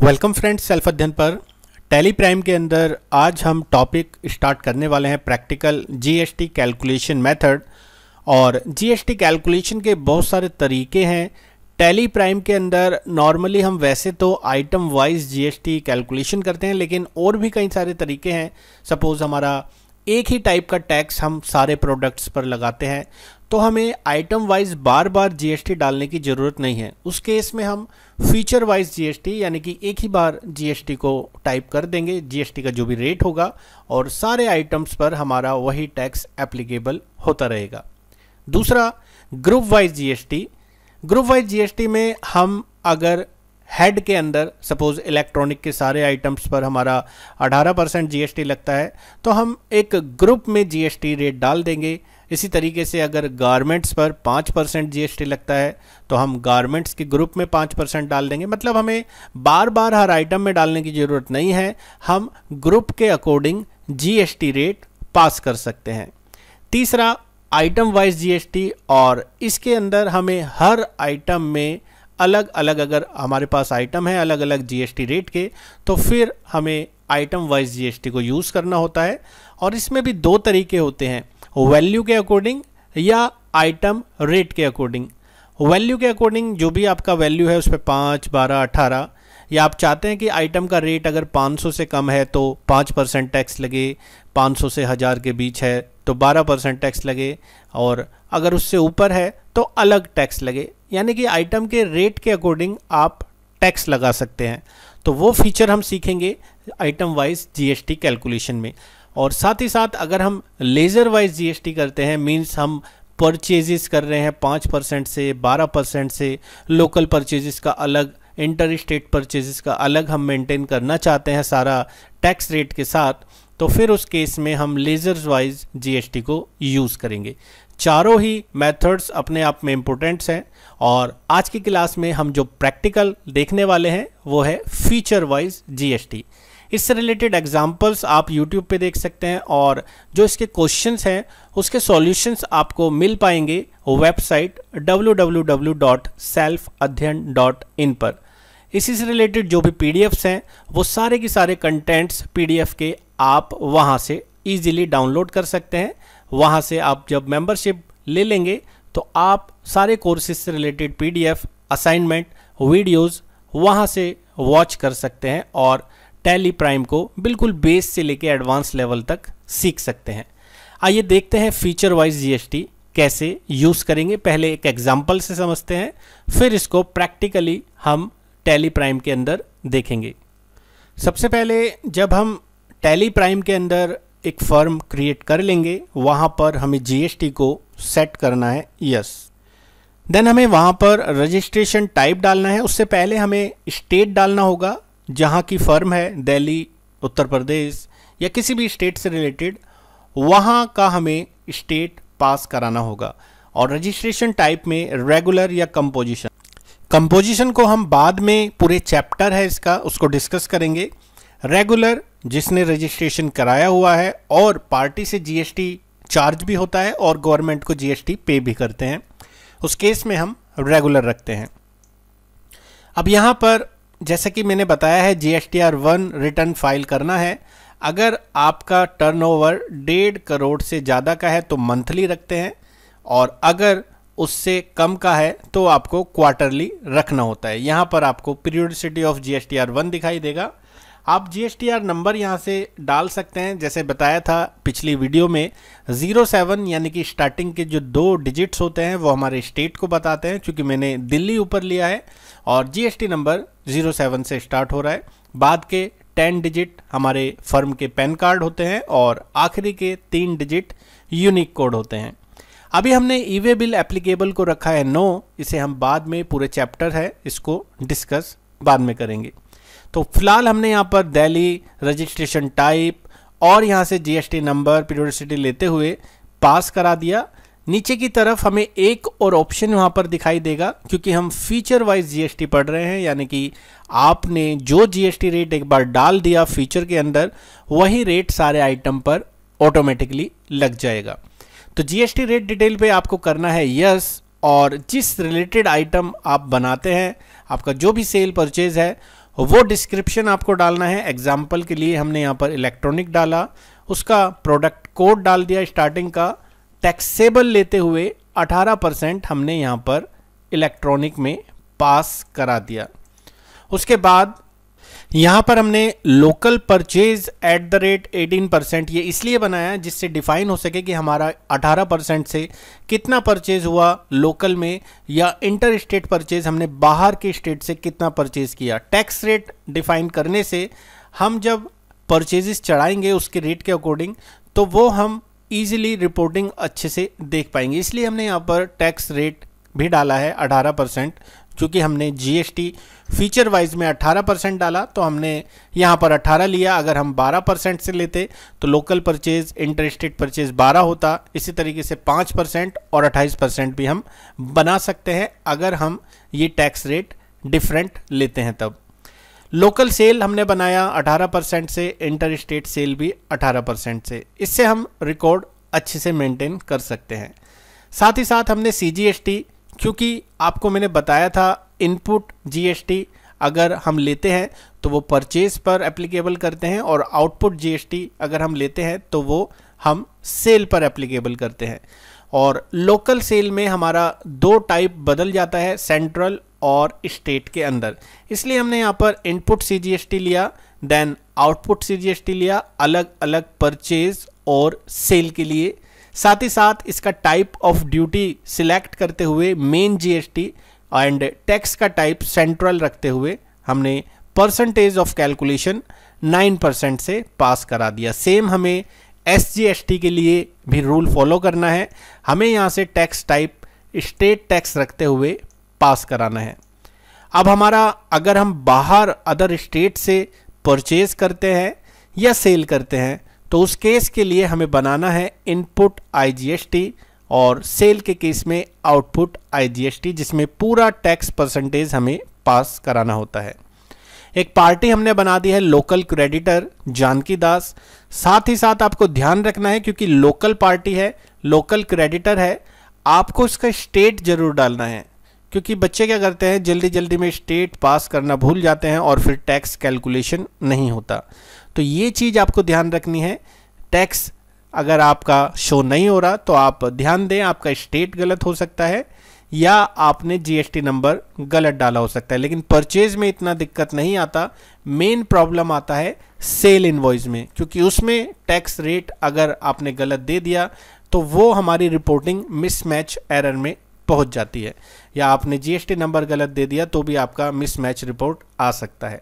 Welcome friends, self अध्ययन पर tally prime के अंदर आज हम टॉपिक स्टार्ट करने वाले हैं प्रैक्टिकल जीएसटी कैलकुलेशन मेथड। और जीएसटी कैलकुलेशन के बहुत सारे तरीके हैं। टैली प्राइम के अंदर नॉर्मली हम वैसे तो आइटम वाइज जीएसटी कैलकुलेशन करते हैं, लेकिन और भी कई सारे तरीके हैं। सपोज़ हमारा एक ही टाइप का टैक्स हम सारे प्रोडक्ट्स पर लगाते हैं, तो हमें आइटम वाइज बार बार जीएसटी डालने की ज़रूरत नहीं है। उस केस में हम फीचर वाइज जीएसटी यानी कि एक ही बार जीएसटी को टाइप कर देंगे, जीएसटी का जो भी रेट होगा, और सारे आइटम्स पर हमारा वही टैक्स एप्लीकेबल होता रहेगा। दूसरा, group wise GST. Group wise GST में हम अगर हेड के अंदर सपोज इलेक्ट्रॉनिक के सारे आइटम्स पर हमारा 18% जीएसटी लगता है, तो हम एक ग्रुप में जीएसटी रेट डाल देंगे। इसी तरीके से अगर गारमेंट्स पर 5% जीएसटी लगता है, तो हम गारमेंट्स के ग्रुप में 5% डाल देंगे। मतलब हमें बार बार हर आइटम में डालने की ज़रूरत नहीं है, हम ग्रुप के अकॉर्डिंग जीएसटी रेट पास कर सकते हैं। तीसरा, आइटम वाइज जीएसटी, और इसके अंदर हमें हर आइटम में अलग अलग, अगर हमारे पास आइटम है अलग अलग जीएसटी रेट के, तो फिर हमें आइटम वाइज जीएसटी को यूज़ करना होता है। और इसमें भी दो तरीके होते हैं, वैल्यू के अकॉर्डिंग या आइटम रेट के अकॉर्डिंग। वैल्यू के अकॉर्डिंग जो भी आपका वैल्यू है उस पर 5, 12, 18, या आप चाहते हैं कि आइटम का रेट अगर 500 से कम है तो 5% टैक्स लगे, 500 से 1000 के बीच है तो 12% टैक्स लगे, और अगर उससे ऊपर है तो अलग टैक्स लगे। यानी कि आइटम के रेट के अकॉर्डिंग आप टैक्स लगा सकते हैं। तो वो फीचर हम सीखेंगे आइटम वाइज जीएसटी कैलकुलेशन में। और साथ ही साथ अगर हम लेज़र वाइज जीएसटी करते हैं, मींस हम परचेजेस कर रहे हैं 5% से 12% से, लोकल परचेजेस का अलग, इंटर स्टेट परचेजेस का अलग हम मेंटेन करना चाहते हैं सारा टैक्स रेट के साथ, तो फिर उस केस में हम लेज़र वाइज जीएसटी को यूज़ करेंगे। चारों ही मेथड्स अपने आप में इम्पोर्टेंट्स हैं। और आज की क्लास में हम जो प्रैक्टिकल देखने वाले हैं वो है फीचर वाइज जीएसटी। इससे रिलेटेड एग्जांपल्स आप YouTube पे देख सकते हैं, और जो इसके क्वेश्चंस हैं उसके सॉल्यूशंस आपको मिल पाएंगे वेबसाइट www.selfadhyan.in पर। इसी से रिलेटेड जो भी पीडीएफ्स हैं वो सारे के सारे कंटेंट्स पीडीएफ के आप वहाँ से ईजिली डाउनलोड कर सकते हैं। वहाँ से आप जब मेंबरशिप ले लेंगे तो आप सारे कोर्सेज से रिलेटेड पीडीएफ, असाइनमेंट, वीडियोस वहाँ से वॉच कर सकते हैं और टैली प्राइम को बिल्कुल बेस से लेके एडवांस लेवल तक सीख सकते हैं। आइए देखते हैं फीचर वाइज जीएसटी कैसे यूज़ करेंगे। पहले एक एग्जांपल से समझते हैं, फिर इसको प्रैक्टिकली हम टैली प्राइम के अंदर देखेंगे। सबसे पहले जब हम टैली प्राइम के अंदर एक फर्म क्रिएट कर लेंगे, वहाँ पर हमें जीएसटी को सेट करना है यस। देन हमें वहाँ पर रजिस्ट्रेशन टाइप डालना है। उससे पहले हमें स्टेट डालना होगा जहाँ की फर्म है, दिल्ली, उत्तर प्रदेश या किसी भी स्टेट से रिलेटेड, वहाँ का हमें स्टेट पास कराना होगा। और रजिस्ट्रेशन टाइप में रेगुलर या कंपोजिशन। कंपोजिशन को हम बाद में, पूरे चैप्टर है इसका, उसको डिस्कस करेंगे। रेगुलर जिसने रजिस्ट्रेशन कराया हुआ है और पार्टी से जीएसटी चार्ज भी होता है और गवर्नमेंट को जीएसटी पे भी करते हैं, उस केस में हम रेगुलर रखते हैं। अब यहाँ पर जैसे कि मैंने बताया है GSTR 1 रिटर्न फाइल करना है। अगर आपका टर्नओवर 1.5 करोड़ से ज़्यादा का है तो मंथली रखते हैं, और अगर उससे कम का है तो आपको क्वार्टरली रखना होता है। यहाँ पर आपको पीरियोडिसिटी ऑफ GSTR 1 दिखाई देगा। आप GSTR नंबर यहाँ से डाल सकते हैं, जैसे बताया था पिछली वीडियो में। 07 यानी कि स्टार्टिंग के जो 2 डिजिट्स होते हैं वो हमारे स्टेट को बताते हैं, क्योंकि मैंने दिल्ली यूपर लिया है, और जीएसटी नंबर 07 से स्टार्ट हो रहा है। बाद के 10 डिजिट हमारे फर्म के पैन कार्ड होते हैं, और आखिरी के 3 डिजिट यूनिक कोड होते हैं। अभी हमने ई-वे बिल एप्लीकेबल को रखा है नो, इसे हम बाद में, पूरे चैप्टर है इसको डिस्कस बाद में करेंगे। तो फिलहाल हमने यहाँ पर दिल्ली, रजिस्ट्रेशन टाइप और यहाँ से जीएसटी नंबर, पीरियोडिसिटी लेते हुए पास करा दिया। नीचे की तरफ हमें एक और ऑप्शन वहाँ पर दिखाई देगा, क्योंकि हम फीचर वाइज जीएसटी पढ़ रहे हैं, यानी कि आपने जो जीएसटी रेट एक बार डाल दिया फीचर के अंदर, वही रेट सारे आइटम पर ऑटोमेटिकली लग जाएगा। तो जीएसटी रेट डिटेल पे आपको करना है यस, और जिस रिलेटेड आइटम आप बनाते हैं, आपका जो भी सेल परचेज है, वो डिस्क्रिप्शन आपको डालना है। एग्जाम्पल के लिए हमने यहाँ पर इलेक्ट्रॉनिक डाला, उसका प्रोडक्ट कोड डाल दिया स्टार्टिंग का, टैक्सेबल लेते हुए 18% हमने यहाँ पर इलेक्ट्रॉनिक में पास करा दिया। उसके बाद यहाँ पर हमने local purchase eight the rate 18%, ये इसलिए बनाया जिससे डिफाइन हो सके कि हमारा 18% से कितना परचेज हुआ लोकल में, या इंटर स्टेट परचेज हमने बाहर के स्टेट से कितना परचेज किया। टैक्स रेट डिफाइन करने से हम जब परचेजेस चढ़ाएंगे उसके रेट के अकॉर्डिंग, तो वो हम ईजिली रिपोर्टिंग अच्छे से देख पाएंगे। इसलिए हमने यहाँ पर टैक्स रेट भी डाला है 18%, क्योंकि हमने जीएसटी फीचर वाइज में 18% डाला तो हमने यहाँ पर 18 लिया। अगर हम 12% से लेते तो local purchase inter state purchase 12 होता। इसी तरीके से 5% और 28% भी हम बना सकते हैं अगर हम ये टैक्स रेट डिफरेंट लेते हैं तब। लोकल सेल हमने बनाया 18% से, इंटर स्टेट सेल भी 18% से। इससे हम रिकॉर्ड अच्छे से मेंटेन कर सकते हैं। साथ ही साथ हमने सीजीएसटी, क्योंकि आपको मैंने बताया था इनपुट जीएसटी अगर हम लेते हैं तो वो परचेज पर एप्लीकेबल करते हैं, और आउटपुट जीएसटी अगर हम लेते हैं तो वो हम सेल पर एप्लीकेबल करते हैं। और लोकल सेल में हमारा 2 टाइप बदल जाता है, सेंट्रल और स्टेट के अंदर। इसलिए हमने यहाँ पर इनपुट सीजीएसटी लिया, देन आउटपुट सीजीएसटी लिया, अलग अलग परचेज और सेल के लिए। साथ ही साथ इसका टाइप ऑफ ड्यूटी सिलेक्ट करते हुए मेन जीएसटी एंड टैक्स का टाइप सेंट्रल रखते हुए हमने परसेंटेज ऑफ कैलकुलेशन 9% से पास करा दिया। सेम हमें एसजीएसटी के लिए भी रूल फॉलो करना है। हमें यहाँ से टैक्स टाइप स्टेट टैक्स रखते हुए पास कराना है। अब हमारा अगर हम बाहर अदर स्टेट से परचेज करते हैं या सेल करते हैं तो उस केस के लिए हमें बनाना है इनपुट आईजीएसटी, और सेल के केस में आउटपुट आईजीएसटी, जिसमें पूरा टैक्स परसेंटेज हमें पास कराना होता है। एक पार्टी हमने बना दी है लोकल क्रेडिटर जानकी दास। साथ ही साथ आपको ध्यान रखना है, क्योंकि लोकल पार्टी है, लोकल क्रेडिटर है, आपको इसका स्टेट जरूर डालना है, क्योंकि बच्चे क्या करते हैं जल्दी जल्दी में स्टेट पास करना भूल जाते हैं और फिर टैक्स कैलकुलेशन नहीं होता। तो ये चीज़ आपको ध्यान रखनी है। टैक्स अगर आपका शो नहीं हो रहा तो आप ध्यान दें, आपका स्टेट गलत हो सकता है या आपने जीएसटी नंबर गलत डाला हो सकता है। लेकिन परचेज में इतना दिक्कत नहीं आता, मेन प्रॉब्लम आता है सेल इनवॉइस में, क्योंकि उसमें टैक्स रेट अगर आपने गलत दे दिया तो वो हमारी रिपोर्टिंग मिसमैच एरर में पहुंच जाती है, या आपने जीएसटी नंबर गलत दे दिया तो भी आपका मिसमैच रिपोर्ट आ सकता है।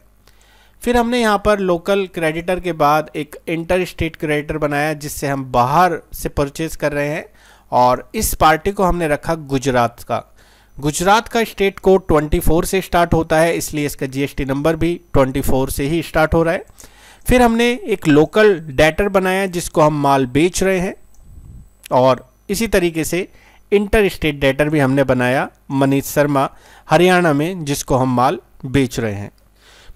फिर हमने यहाँ पर लोकल क्रेडिटर के बाद एक इंटर स्टेट क्रेडिटर बनाया, जिससे हम बाहर से परचेज कर रहे हैं, और इस पार्टी को हमने रखा गुजरात का। गुजरात का स्टेट कोड 24 से स्टार्ट होता है, इसलिए इसका जीएसटी नंबर भी 24 से ही स्टार्ट हो रहा है। फिर हमने एक लोकल डेटर बनाया जिसको हम माल बेच रहे हैं, और इसी तरीके से इंटर स्टेट डेटर भी हमने बनाया मनीष शर्मा हरियाणा में, जिसको हम माल बेच रहे हैं।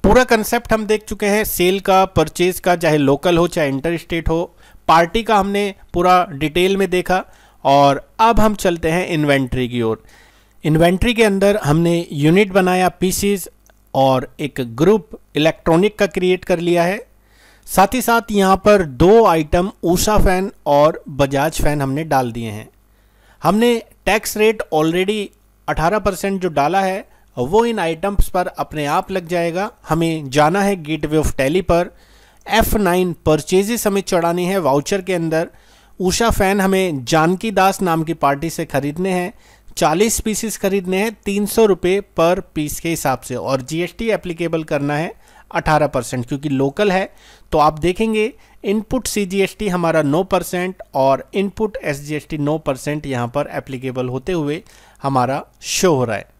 पूरा कंसेप्ट हम देख चुके हैं, सेल का, परचेज का, चाहे लोकल हो चाहे इंटर स्टेट हो। पार्टी का हमने पूरा डिटेल में देखा, और अब हम चलते हैं इन्वेंट्री की ओर। इन्वेंट्री के अंदर हमने यूनिट बनाया पीसीज, और एक ग्रुप इलेक्ट्रॉनिक का क्रिएट कर लिया है। साथ ही साथ यहाँ पर 2 आइटम ऊषा फैन और बजाज फैन हमने डाल दिए हैं। हमने टैक्स रेट ऑलरेडी 18% जो डाला है वो इन आइटम्स पर अपने आप लग जाएगा। हमें जाना है गेटवे ऑफ टैली पर, F9 परचेजेस हमें चढ़ानी है वाउचर के अंदर। ऊषा फैन हमें जानकी दास नाम की पार्टी से खरीदने हैं, 40 पीसेस खरीदने हैं 300 रुपये पर पीस के हिसाब से, और जीएसटी एप्लीकेबल करना है 18%, क्योंकि लोकल है। तो आप देखेंगे इनपुट सीजीएसटी हमारा 9% और इनपुट एसजीएसटी 9% यहाँ पर एप्लीकेबल होते हुए हमारा शो हो रहा है।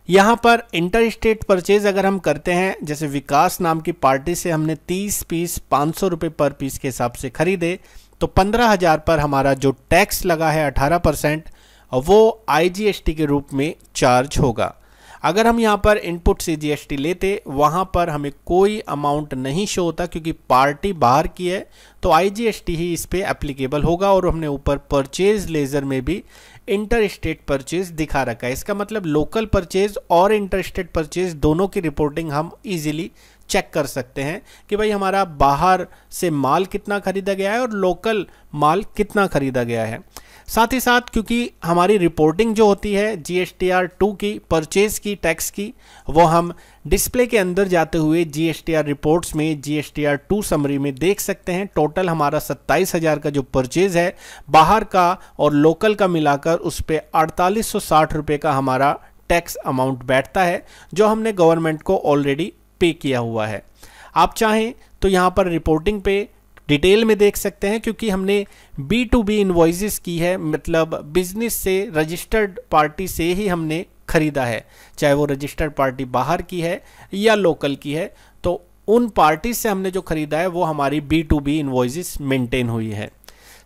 यहाँ पर इंटर स्टेट परचेज अगर हम करते हैं, जैसे विकास नाम की पार्टी से हमने 30 पीस 500 रुपये पर पीस के हिसाब से खरीदे, तो 15,000 पर हमारा जो टैक्स लगा है 18%, वो आईजीएसटी के रूप में चार्ज होगा। अगर हम यहाँ पर इनपुट सीजीएसटी लेते, वहाँ पर हमें कोई अमाउंट नहीं शो होता, क्योंकि पार्टी बाहर की है तो आईजीएसटी ही इस पर एप्लीकेबल होगा। और हमने ऊपर परचेज लेजर में भी इंटर स्टेट परचेज दिखा रखा है। इसका मतलब लोकल परचेज और इंटर स्टेट परचेज दोनों की रिपोर्टिंग हम इजीली चेक कर सकते हैं कि भाई हमारा बाहर से माल कितना खरीदा गया है और लोकल माल कितना खरीदा गया है। साथ ही साथ क्योंकि हमारी रिपोर्टिंग जो होती है GSTR 2 की, परचेज की, टैक्स की, वो हम डिस्प्ले के अंदर जाते हुए GSTR रिपोर्ट्स में GSTR 2 समरी में देख सकते हैं। टोटल हमारा 27,000 का जो परचेज है बाहर का और लोकल का मिलाकर उस पर 4860 रुपये का हमारा टैक्स अमाउंट बैठता है, जो हमने गवर्नमेंट को ऑलरेडी पे किया हुआ है। आप चाहें तो यहाँ पर रिपोर्टिंग पे डिटेल में देख सकते हैं, क्योंकि हमने B2B इनवॉइसेस की है, मतलब बिजनेस से रजिस्टर्ड पार्टी से ही हमने खरीदा है, चाहे वो रजिस्टर्ड पार्टी बाहर की है या लोकल की है, तो उन पार्टी से हमने जो खरीदा है वो हमारी B2B इनवॉइसेस मेंटेन हुई है।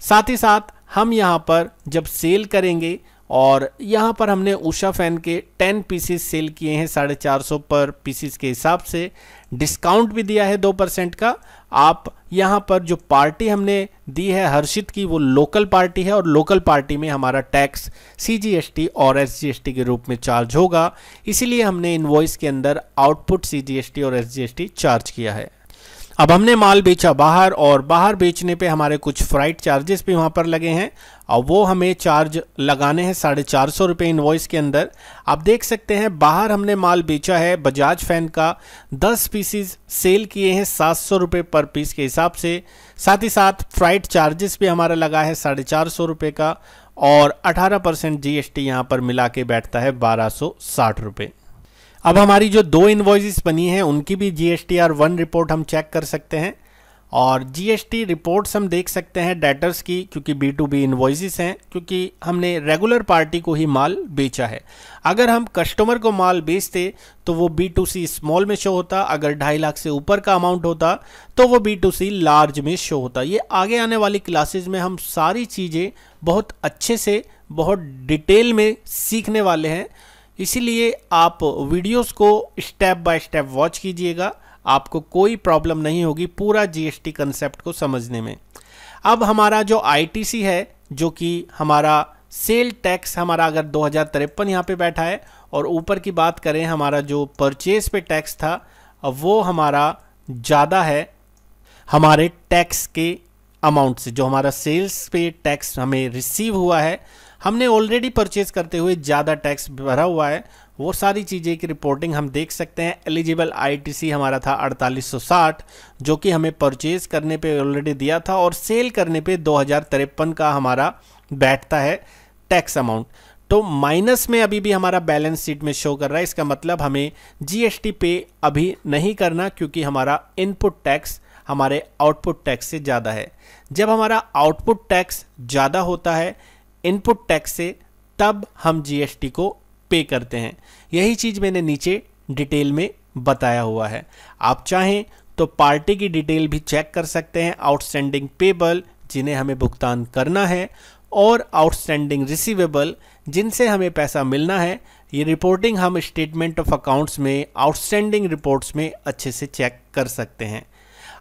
साथ ही साथ हम यहाँ पर जब सेल करेंगे, और यहाँ पर हमने उषा फैन के 10 पीसीस सेल किए हैं 450 पर पीसीस के हिसाब से, डिस्काउंट भी दिया है 2% का। आप यहाँ पर जो पार्टी हमने दी है हर्षित की, वो लोकल पार्टी है और लोकल पार्टी में हमारा टैक्स CGST और SGST के रूप में चार्ज होगा, इसीलिए हमने इनवॉइस के अंदर आउटपुट CGST और SGST चार्ज किया है। अब हमने माल बेचा बाहर, और बाहर बेचने पे हमारे कुछ फ्राइट चार्जेस भी वहाँ पर लगे हैं, और वो हमें चार्ज लगाने हैं 450 रुपये इनवॉइस के अंदर। आप देख सकते हैं बाहर हमने माल बेचा है बजाज फैन का 10 पीसीस सेल किए हैं 700 रुपये पर पीस के हिसाब से। साथ ही साथ फ्राइट चार्जेस भी हमारा लगा है 450 रुपये का, और 18% GST यहाँ पर मिला के बैठता है 1260 रुपये। अब हमारी जो 2 इनवॉइसेस बनी हैं उनकी भी GSTR 1 रिपोर्ट हम चेक कर सकते हैं, और GST रिपोर्ट्स हम देख सकते हैं डेटर्स की, क्योंकि B2B इनवॉइसेस हैं, क्योंकि हमने रेगुलर पार्टी को ही माल बेचा है। अगर हम कस्टमर को माल बेचते तो वो B2C स्मॉल में शो होता, अगर 2.5 लाख से ऊपर का अमाउंट होता तो वो B2C लार्ज में शो होता। ये आगे आने वाली क्लासेज में हम सारी चीज़ें बहुत अच्छे से, बहुत डिटेल में सीखने वाले हैं, इसीलिए आप वीडियोस को स्टेप बाय स्टेप वॉच कीजिएगा, आपको कोई प्रॉब्लम नहीं होगी पूरा GST कंसेप्ट को समझने में। अब हमारा जो ITC है, जो कि हमारा सेल टैक्स हमारा अगर 2053 यहाँ पे बैठा है, और ऊपर की बात करें हमारा जो परचेज पे टैक्स था वो हमारा ज़्यादा है हमारे टैक्स के अमाउंट से। जो हमारा सेल्स पे टैक्स हमें रिसीव हुआ है, हमने ऑलरेडी परचेज करते हुए ज़्यादा टैक्स भरा हुआ है, वो सारी चीज़ें की रिपोर्टिंग हम देख सकते हैं। एलिजिबल ITC हमारा था 4860, जो कि हमें परचेज करने पे ऑलरेडी दिया था, और सेल करने पे 2053 का हमारा बैठता है टैक्स अमाउंट। तो माइनस में अभी भी हमारा बैलेंस शीट में शो कर रहा है, इसका मतलब हमें GST पे अभी नहीं करना, क्योंकि हमारा इनपुट टैक्स हमारे आउटपुट टैक्स से ज़्यादा है। जब हमारा आउटपुट टैक्स ज़्यादा होता है इनपुट टैक्स से, तब हम GST को पे करते हैं। यही चीज़ मैंने नीचे डिटेल में बताया हुआ है। आप चाहें तो पार्टी की डिटेल भी चेक कर सकते हैं, आउटस्टैंडिंग पेबल जिन्हें हमें भुगतान करना है, और आउटस्टैंडिंग रिसीवेबल जिनसे हमें पैसा मिलना है। ये रिपोर्टिंग हम स्टेटमेंट ऑफ अकाउंट्स में, आउटस्टैंडिंग रिपोर्ट्स में अच्छे से चेक कर सकते हैं।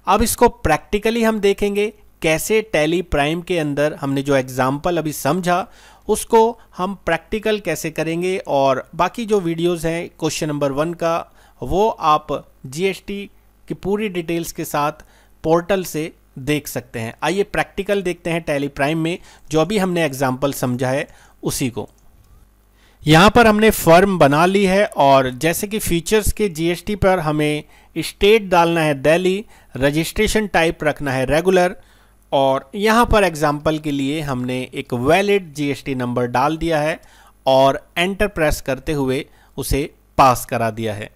अब इसको प्रैक्टिकली हम देखेंगे कैसे टैली प्राइम के अंदर हमने जो एग्जाम्पल अभी समझा उसको हम प्रैक्टिकल कैसे करेंगे, और बाकी जो वीडियोस हैं क्वेश्चन नंबर 1 का वो आप GST की पूरी डिटेल्स के साथ पोर्टल से देख सकते हैं। आइए प्रैक्टिकल देखते हैं टैली प्राइम में, जो अभी हमने एग्जाम्पल समझा है उसी को। यहाँ पर हमने फर्म बना ली है, और जैसे कि फीचर्स के GST पर हमें स्टेट डालना है दिल्ली, रजिस्ट्रेशन टाइप रखना है रेगुलर, और यहाँ पर एग्जाम्पल के लिए हमने एक वैलिड GST नंबर डाल दिया है और एंटर प्रेस करते हुए उसे पास करा दिया है।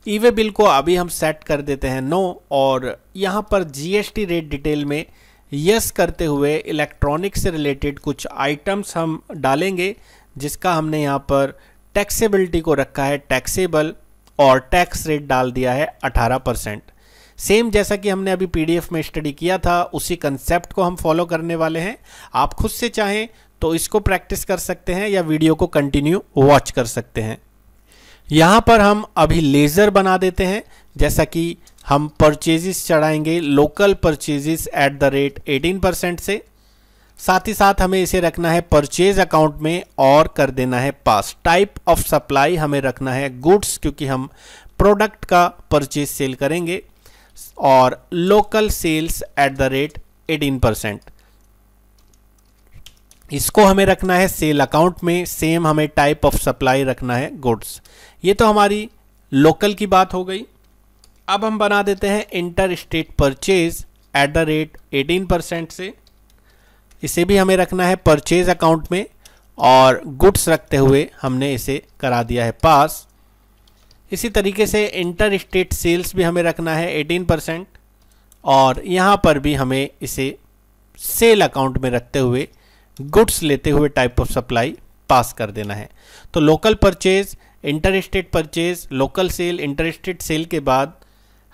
ईवे बिल को अभी हम सेट कर देते हैं नो, और यहाँ पर GST रेट डिटेल में यस करते हुए इलेक्ट्रॉनिक से रिलेटेड कुछ आइटम्स हम डालेंगे, जिसका हमने यहाँ पर टैक्सेबिलिटी को रखा है टैक्सेबल, और टैक्स रेट डाल दिया है 18%। सेम जैसा कि हमने अभी PDF में स्टडी किया था उसी कंसेप्ट को हम फॉलो करने वाले हैं। आप खुद से चाहें तो इसको प्रैक्टिस कर सकते हैं या वीडियो को कंटिन्यू वॉच कर सकते हैं। यहाँ पर हम अभी लेज़र बना देते हैं, जैसा कि हम परचेजेस चढ़ाएंगे local purchases at the rate 18% से। साथ ही साथ हमें इसे रखना है परचेज अकाउंट में और कर देना है पास। टाइप ऑफ सप्लाई हमें रखना है गुड्स, क्योंकि हम प्रोडक्ट का परचेज सेल करेंगे, और local sales at the rate 18%। इसको हमें रखना है सेल अकाउंट में। सेम हमें टाइप ऑफ सप्लाई रखना है गुड्स। ये तो हमारी लोकल की बात हो गई। अब हम बना देते हैं inter state purchase eight the rate 18% से। इसे भी हमें रखना है परचेज अकाउंट में, और गुड्स रखते हुए हमने इसे करा दिया है पास। इसी तरीके से इंटर स्टेट सेल्स भी हमें रखना है 18%, और यहाँ पर भी हमें इसे सेल अकाउंट में रखते हुए गुड्स लेते हुए टाइप ऑफ सप्लाई पास कर देना है। तो local purchase, inter state purchase, local sale, inter state sale के बाद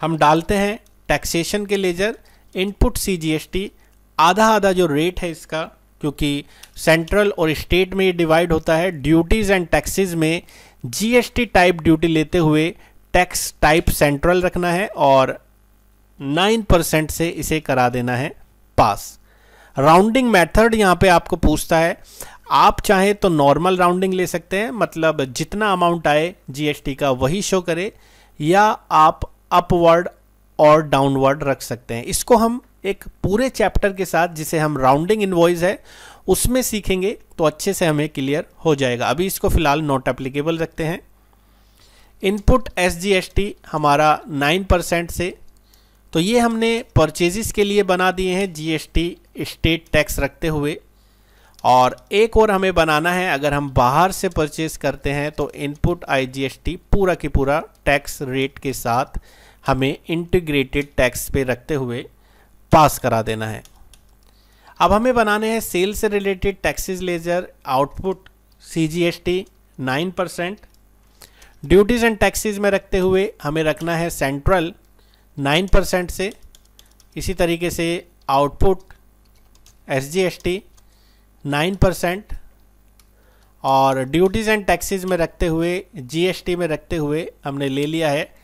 हम डालते हैं टैक्सेशन के लेजर, इनपुट CGST, आधा आधा जो रेट है इसका, क्योंकि सेंट्रल और स्टेट में ये डिवाइड होता है। ड्यूटीज़ एंड टैक्सेस में GST टाइप ड्यूटी लेते हुए टैक्स टाइप सेंट्रल रखना है, और 9% से इसे करा देना है पास। राउंडिंग मेथड यहाँ पे आपको पूछता है, आप चाहे तो नॉर्मल राउंडिंग ले सकते हैं, मतलब जितना अमाउंट आए GST का वही शो करे, या आप अपवर्ड और डाउनवर्ड रख सकते हैं। इसको हम एक पूरे चैप्टर के साथ, जिसे हम राउंडिंग इनवॉइस है, उसमें सीखेंगे तो अच्छे से हमें क्लियर हो जाएगा। अभी इसको फिलहाल नॉट एप्लीकेबल रखते हैं। इनपुट SGST हमारा 9% से, तो ये हमने परचेजेस के लिए बना दिए हैं GST स्टेट टैक्स रखते हुए। और एक और हमें बनाना है, अगर हम बाहर से परचेज करते हैं तो इनपुट IGST पूरा की पूरा टैक्स रेट के साथ हमें इंटीग्रेटेड टैक्स पे रखते हुए पास करा देना है। अब हमें बनाने हैं सेल से related taxes ledger, output CGST 9%, duties and taxes में रखते हुए हमें रखना है सेंट्रल 9% से। इसी तरीके से आउटपुट SGST 9%, और ड्यूटीज़ एंड टैक्सेस में रखते हुए GST में रखते हुए हमने ले लिया है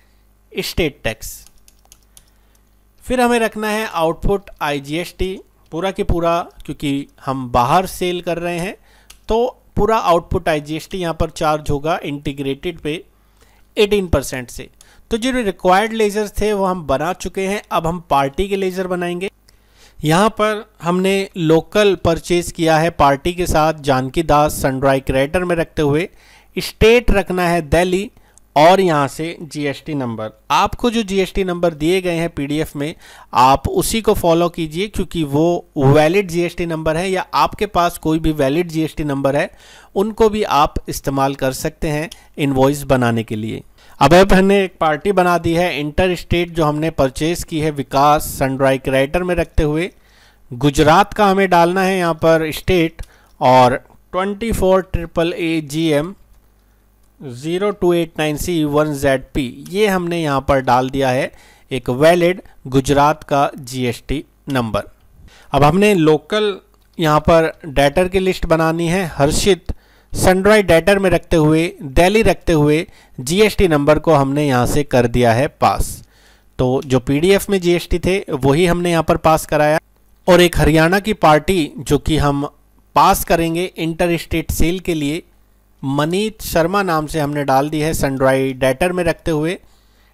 स्टेट टैक्स। फिर हमें रखना है आउटपुट IGST पूरा की पूरा, क्योंकि हम बाहर सेल कर रहे हैं तो पूरा आउटपुट IGST यहाँ पर चार्ज होगा इंटीग्रेटेड पे 18% से। तो जो रिक्वायर्ड लेजर्स थे वो हम बना चुके हैं। अब हम पार्टी के लेजर बनाएंगे। यहाँ पर हमने लोकल परचेज किया है पार्टी के साथ जानकी दास सनड्राई क्रिएटर में रखते हुए, स्टेट रखना है दिल्ली, और यहाँ से GST नंबर। आपको जो GST नंबर दिए गए हैं PDF में, आप उसी को फॉलो कीजिए, क्योंकि वो वैलिड GST नंबर है, या आपके पास कोई भी वैलिड GST नंबर है उनको भी आप इस्तेमाल कर सकते हैं इनवॉइस बनाने के लिए। अब हमने एक पार्टी बना दी है इंटर स्टेट, जो हमने परचेज की है विकास सनड्राई क्रिएटर में रखते हुए। गुजरात का हमें डालना है यहाँ पर स्टेट, और 24AAGM 0289C1ZP ये हमने यहाँ पर डाल दिया है एक वैलिड गुजरात का GST नंबर। अब हमने लोकल यहाँ पर डेटर की लिस्ट बनानी है। हर्षित सनड्राई डेटर में रखते हुए, दिल्ली रखते हुए GST नंबर को हमने यहाँ से कर दिया है पास। तो जो PDF में GST थे वही हमने यहाँ पर पास कराया। और एक हरियाणा की पार्टी जो कि हम पास करेंगे इंटर स्टेट सेल के लिए, मनीत शर्मा नाम से हमने डाल दी है सनड्राई डेटर में रखते हुए,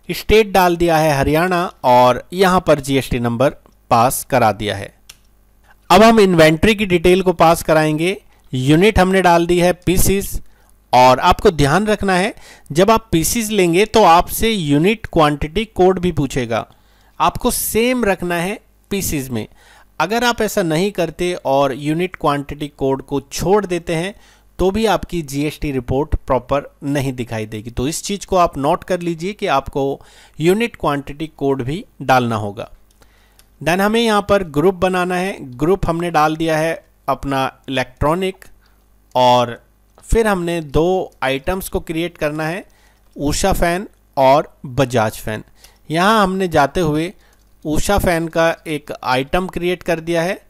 स्टेट डाल दिया है हरियाणा, और यहाँ पर GST नंबर पास करा दिया है। अब हम इन्वेंट्री की डिटेल को पास कराएंगे। यूनिट हमने डाल दी है पीसीस, और आपको ध्यान रखना है जब आप पीसीस लेंगे तो आपसे यूनिट क्वांटिटी कोड भी पूछेगा, आपको सेम रखना है पीसीस में। अगर आप ऐसा नहीं करते और यूनिट क्वांटिटी कोड को छोड़ देते हैं तो भी आपकी GST रिपोर्ट प्रॉपर नहीं दिखाई देगी। तो इस चीज़ को आप नोट कर लीजिए कि आपको यूनिट क्वांटिटी कोड भी डालना होगा। देन हमें यहाँ पर ग्रुप बनाना है। ग्रुप हमने डाल दिया है अपना इलेक्ट्रॉनिक, और फिर हमने दो आइटम्स को क्रिएट करना है, उषा फैन और बजाज फैन। यहाँ हमने जाते हुए उषा फैन का एक आइटम क्रिएट कर दिया है,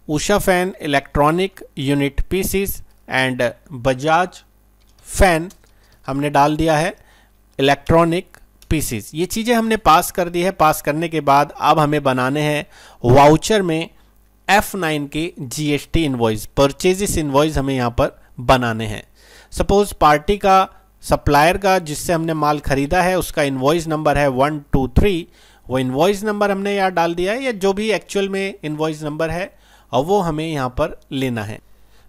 Usha fan electronic unit pieces, and Bajaj fan हमने डाल दिया है इलेक्ट्रॉनिक पीसीस। ये चीज़ें हमने पास कर दी है। पास करने के बाद अब हमें बनाने हैं वाउचर में F9 के GST इनवॉइस, परचेजेस इनवॉइस हमें यहाँ पर बनाने हैं। सपोज पार्टी का सप्लायर का जिससे हमने माल खरीदा है उसका इनवॉइस नंबर है 123, वो इनवॉइस नंबर हमने यहाँ डाल दिया है, या जो भी एक्चुअल में इनवॉइस नंबर है और वो हमें यहाँ पर लेना है।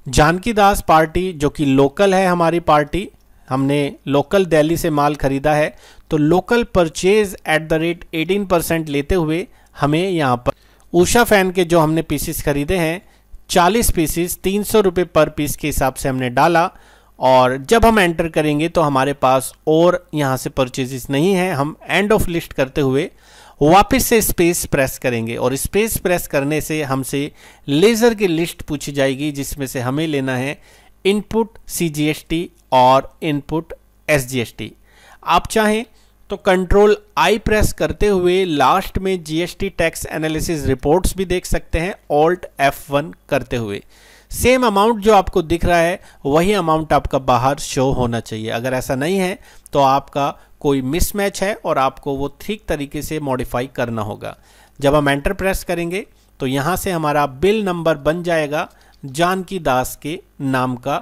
जानकी दास पार्टी जो कि लोकल है हमारी पार्टी, हमने लोकल दिल्ली से माल खरीदा है, तो local purchase eight the rate 18% लेते हुए हमें यहाँ पर उषा फैन के जो हमने पीसीस खरीदे हैं 40 पीसीस 300 रुपये पर पीस के हिसाब से हमने डाला। और जब हम एंटर करेंगे तो हमारे पास और यहाँ से परचेजेस नहीं है, हम एंड ऑफ लिस्ट करते हुए वापस से स्पेस प्रेस करेंगे और स्पेस प्रेस करने से हमसे लेज़र की लिस्ट पूछी जाएगी जिसमें से हमें लेना है इनपुट CGST और इनपुट SGST। आप चाहें तो कंट्रोल आई प्रेस करते हुए लास्ट में GST टैक्स एनालिसिस रिपोर्ट्स भी देख सकते हैं, ऑल्ट F1 करते हुए। सेम अमाउंट जो आपको दिख रहा है वही अमाउंट आपका बाहर शो होना चाहिए। अगर ऐसा नहीं है तो आपका कोई मिसमैच है और आपको वो ठीक तरीके से मॉडिफाई करना होगा। जब हम एंटर प्रेस करेंगे तो यहाँ से हमारा बिल नंबर बन जाएगा जानकी दास के नाम का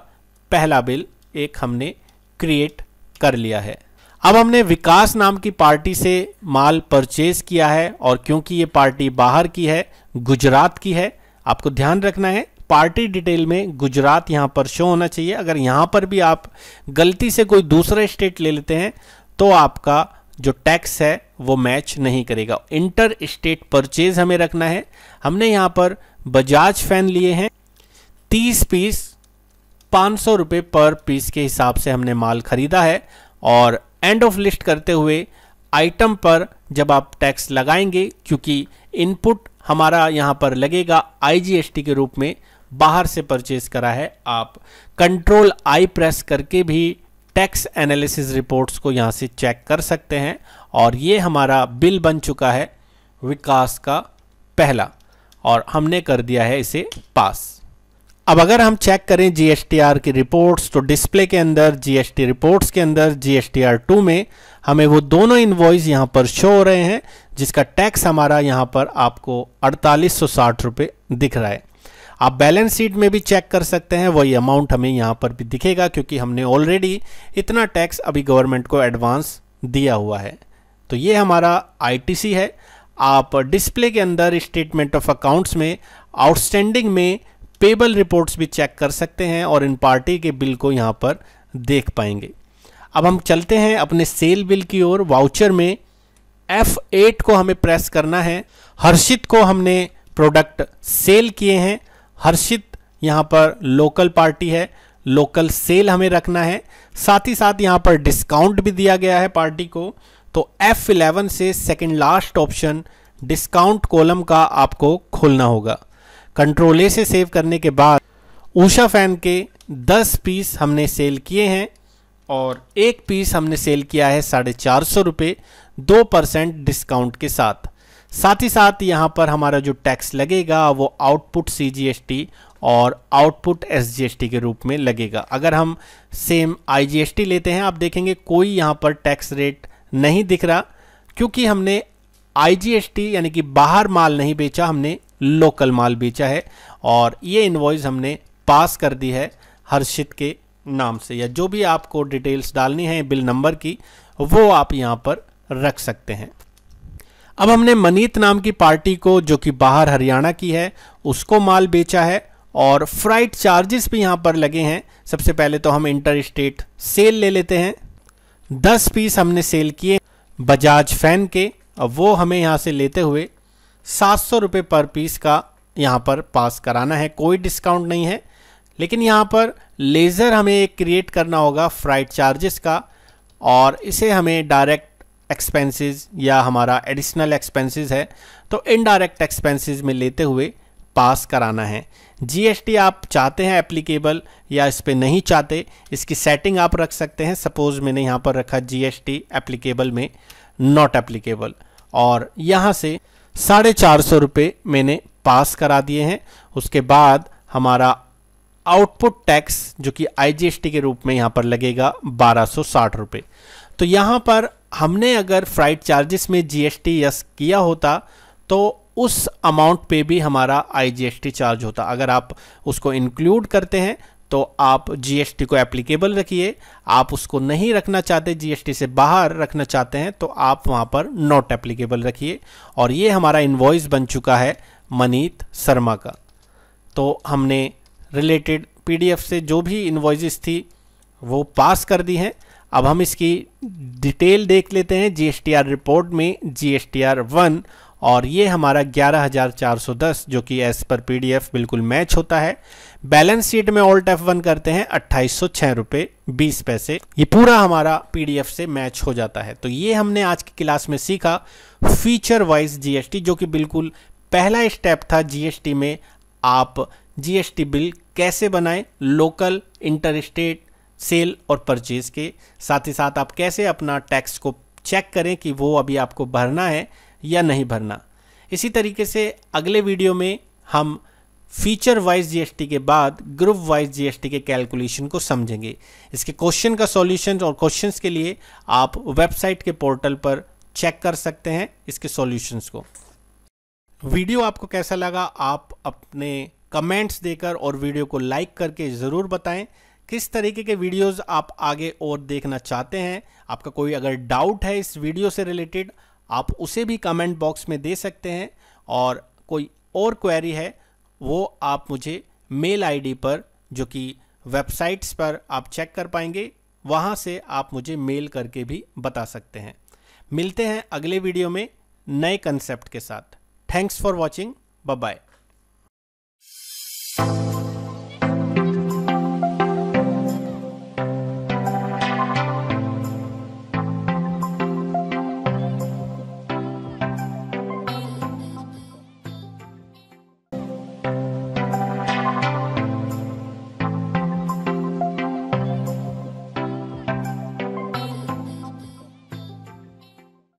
पहला बिल एक हमने क्रिएट कर लिया है। अब हमने विकास नाम की पार्टी से माल परचेज किया है और क्योंकि ये पार्टी बाहर की है, गुजरात की है, आपको ध्यान रखना है पार्टी डिटेल में गुजरात यहाँ पर शो होना चाहिए। अगर यहाँ पर भी आप गलती से कोई दूसरा स्टेट ले लेते हैं तो आपका जो टैक्स है वो मैच नहीं करेगा। इंटर स्टेट परचेज हमें रखना है। हमने यहाँ पर बजाज फैन लिए हैं 30 पीस 500 रुपये पर पीस के हिसाब से हमने माल खरीदा है और एंड ऑफ लिस्ट करते हुए आइटम पर जब आप टैक्स लगाएंगे, क्योंकि इनपुट हमारा यहाँ पर लगेगा IGST के रूप में, बाहर से परचेज करा है, आप कंट्रोल आई प्रेस करके भी टैक्स एनालिसिस रिपोर्ट्स को यहाँ से चेक कर सकते हैं। और ये हमारा बिल बन चुका है विकास का पहला और हमने कर दिया है इसे पास। अब अगर हम चेक करें GSTR की रिपोर्ट्स तो डिस्प्ले के अंदर GST रिपोर्ट्स के अंदर GSTR 2 में हमें वो दोनों इनवॉइस यहाँ पर शो हो रहे हैं जिसका टैक्स हमारा यहाँ पर आपको 4860 रुपये दिख रहा है। आप बैलेंस शीट में भी चेक कर सकते हैं, वही अमाउंट हमें यहाँ पर भी दिखेगा क्योंकि हमने ऑलरेडी इतना टैक्स अभी गवर्नमेंट को एडवांस दिया हुआ है। तो ये हमारा ITC है। आप डिस्प्ले के अंदर स्टेटमेंट ऑफ अकाउंट्स में आउटस्टैंडिंग में पेबल रिपोर्ट्स भी चेक कर सकते हैं और इन पार्टी के बिल को यहाँ पर देख पाएंगे। अब हम चलते हैं अपने सेल बिल की ओर। वाउचर में F8 को हमें प्रेस करना है। हर्षित को हमने प्रोडक्ट सेल किए हैं। हर्षित यहाँ पर लोकल पार्टी है, लोकल सेल हमें रखना है। साथ ही साथ यहाँ पर डिस्काउंट भी दिया गया है पार्टी को। तो F11 से second last option discount column का आपको खोलना होगा। कंट्रोल ए से सेव करने के बाद उषा फैन के 10 पीस हमने सेल किए हैं और एक पीस हमने सेल किया है 450 रुपये 2% डिस्काउंट के साथ। साथ ही साथ यहाँ पर हमारा जो टैक्स लगेगा वो आउटपुट CGST और आउटपुट SGST के रूप में लगेगा। अगर हम सेम IGST लेते हैं आप देखेंगे कोई यहाँ पर टैक्स रेट नहीं दिख रहा क्योंकि हमने IGST यानी कि बाहर माल नहीं बेचा, हमने लोकल माल बेचा है और ये इनवॉइस हमने पास कर दी है हर्षित के नाम से। या जो भी आपको डिटेल्स डालनी है बिल नंबर की वो आप यहाँ पर रख सकते हैं। अब हमने मनीत नाम की पार्टी को जो कि बाहर हरियाणा की है उसको माल बेचा है और फ्राइट चार्जेस भी यहाँ पर लगे हैं। सबसे पहले तो हम इंटर स्टेट सेल ले लेते हैं। 10 पीस हमने सेल किए बजाज फैन के, अब वो हमें यहाँ से लेते हुए 700 रुपये पर पीस का यहाँ पर पास कराना है। कोई डिस्काउंट नहीं है लेकिन यहाँ पर लेज़र हमें एक क्रिएट करना होगा फ्राइट चार्जेस का और इसे हमें डायरेक्ट एक्सपेंसेस या हमारा एडिशनल एक्सपेंसेस है तो इनडायरेक्ट एक्सपेंसेस में लेते हुए पास कराना है। GST आप चाहते हैं एप्लीकेबल या इस पर नहीं चाहते, इसकी सेटिंग आप रख सकते हैं। सपोज मैंने यहाँ पर रखा GST एप्लीकेबल में नॉट एप्लीकेबल और यहाँ से 450 रुपये मैंने पास करा दिए हैं। उसके बाद हमारा आउटपुट टैक्स जो कि IGST के रूप में यहाँ पर लगेगा 1260 रुपये। तो यहाँ पर हमने अगर फ्राइट चार्जेस में GST यस किया होता तो उस अमाउंट पे भी हमारा IGST चार्ज होता। अगर आप उसको इंक्लूड करते हैं तो आप GST को एप्लीकेबल रखिए, आप उसको नहीं रखना चाहते, GST से बाहर रखना चाहते हैं, तो आप वहाँ पर नॉट एप्लीकेबल रखिए। और ये हमारा इन्वॉइस बन चुका है मनीत शर्मा का। तो हमने रिलेटेड PDF से जो भी इन्वॉइसेस थी वो पास कर दी हैं। अब हम इसकी डिटेल देख लेते हैं। GSTR रिपोर्ट में GSTR 1 और ये हमारा 11,410 जो कि एज पर PDF बिल्कुल मैच होता है। बैलेंस शीट में ऑल्ट F1 करते हैं 2806 रुपये 20 पैसे, ये पूरा हमारा PDF से मैच हो जाता है। तो ये हमने आज की क्लास में सीखा फीचर वाइज GST, जो कि बिल्कुल पहला स्टेप था GST में। आप GST बिल कैसे बनाएं, लोकल, इंटर स्टेट, सेल और परचेज के साथ ही साथ आप कैसे अपना टैक्स को चेक करें कि वो अभी आपको भरना है या नहीं भरना। इसी तरीके से अगले वीडियो में हम फीचर वाइज GST के बाद ग्रुप वाइज GST के कैलकुलेशन को समझेंगे। इसके क्वेश्चन का सॉल्यूशन और क्वेश्चंस के लिए आप वेबसाइट के पोर्टल पर चेक कर सकते हैं इसके सॉल्यूशंस को। वीडियो आपको कैसा लगा आप अपने कमेंट्स देकर और वीडियो को लाइक करके ज़रूर बताएं। किस तरीके के वीडियोस आप आगे और देखना चाहते हैं, आपका कोई अगर डाउट है इस वीडियो से रिलेटेड आप उसे भी कमेंट बॉक्स में दे सकते हैं, और कोई और क्वेरी है वो आप मुझे मेल ID पर, जो कि वेबसाइट्स पर आप चेक कर पाएंगे, वहाँ से आप मुझे मेल करके भी बता सकते हैं। मिलते हैं अगले वीडियो में नए कंसेप्ट के साथ। Thanks for watching, bye bye.